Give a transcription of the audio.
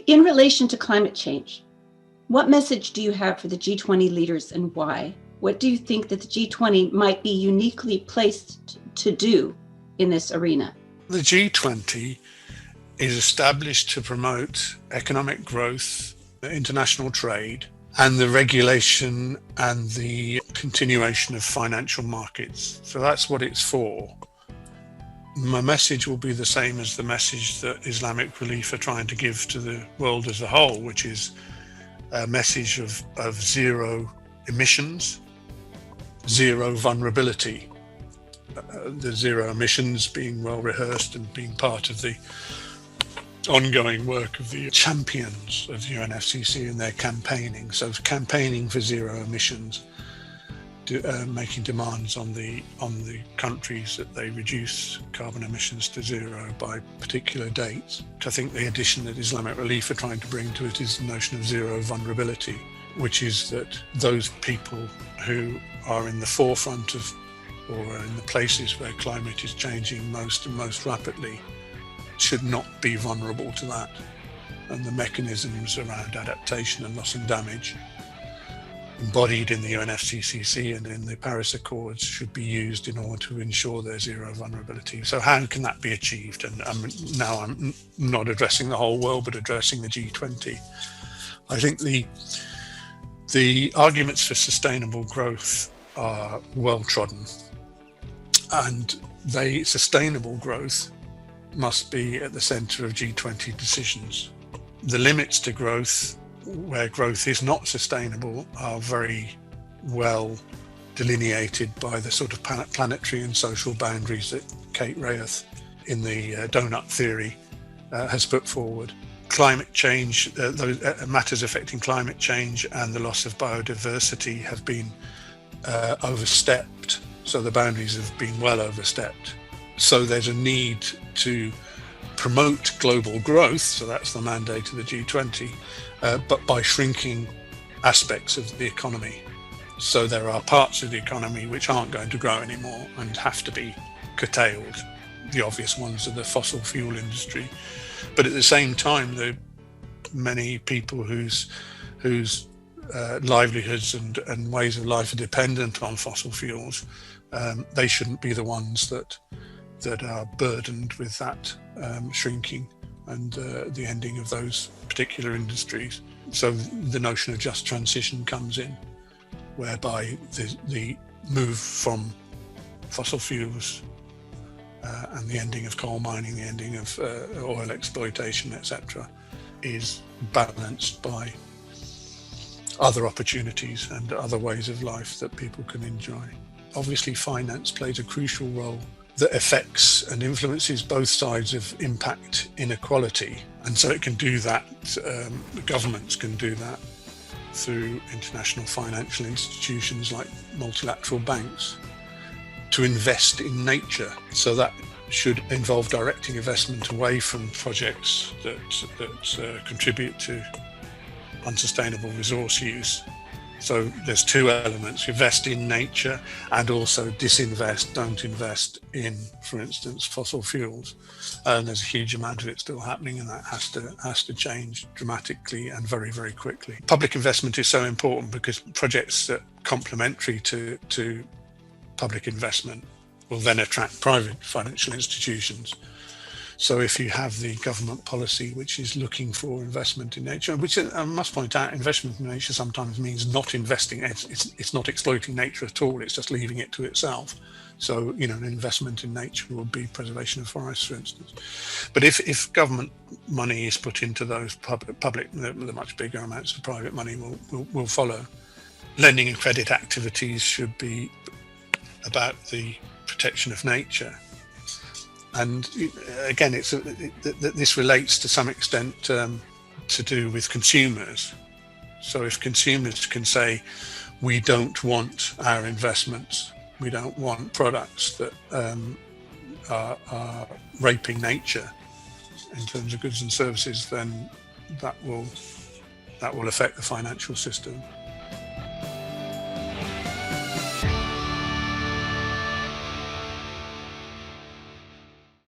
In relation to climate change, what message do you have for the G20 leaders and why? What do you think that the G20 might be uniquely placed to do in this arena? The G20 is established to promote economic growth, international trade, and the regulation and the continuation of financial markets. So that's what it's for. My message will be the same as the message that Islamic Relief are trying to give to the world as a whole, which is a message of zero emissions, zero vulnerability. The zero emissions being well rehearsed and being part of the ongoing work of the champions of the UNFCCC and their campaigning. So campaigning for zero emissions, making demands on the countries that they reduce carbon emissions to zero by particular dates. I think the addition that Islamic Relief are trying to bring to it is the notion of zero vulnerability, which is that those people who are in the forefront of or in the places where climate is changing most and most rapidly should not be vulnerable to that. And the mechanisms around adaptation and loss and damage embodied in the UNFCCC and in the Paris Accords should be used in order to ensure their zero vulnerability. So how can that be achieved? And now I'm not addressing the whole world, but addressing the G20. I think the arguments for sustainable growth are well trodden, and sustainable growth must be at the center of G20 decisions. The limits to growth, where growth is not sustainable, are very well delineated by the sort of planetary and social boundaries that Kate Raworth in the donut theory has put forward. Climate change, those matters affecting climate change and the loss of biodiversity have been overstepped. So the boundaries have been well overstepped. So there's a need to promote global growth, so that's the mandate of the G20, but by shrinking aspects of the economy. So there are parts of the economy which aren't going to grow anymore and have to be curtailed. The obvious ones are the fossil fuel industry. But at the same time, there are many people whose livelihoods and ways of life are dependent on fossil fuels. They shouldn't be the ones that are burdened with that shrinking and the ending of those particular industries. So the notion of just transition comes in, whereby the move from fossil fuels and the ending of coal mining, the ending of oil exploitation, etc., is balanced by other opportunities and other ways of life that people can enjoy. Obviously, finance plays a crucial role that affects and influences both sides of impact inequality. And so it can do that, governments can do that through international financial institutions like multilateral banks to invest in nature. So that should involve directing investment away from projects that contribute to unsustainable resource use. So there's two elements: invest in nature and also disinvest, don't invest in, for instance, fossil fuels. And there's a huge amount of it still happening, and that has to change dramatically and very, very quickly. Public investment is so important because projects that are complementary to public investment will then attract private financial institutions. So if you have the government policy which is looking for investment in nature, which I must point out, investment in nature sometimes means not investing, it's not exploiting nature at all, it's just leaving it to itself. So, an investment in nature would be preservation of forests, for instance. But if government money is put into those public, the much bigger amounts of private money will follow. Lending and credit activities should be about the protection of nature. And again, this relates to some extent to do with consumers. So if consumers can say, we don't want our investments, we don't want products that are raping nature in terms of goods and services, then that will affect the financial system.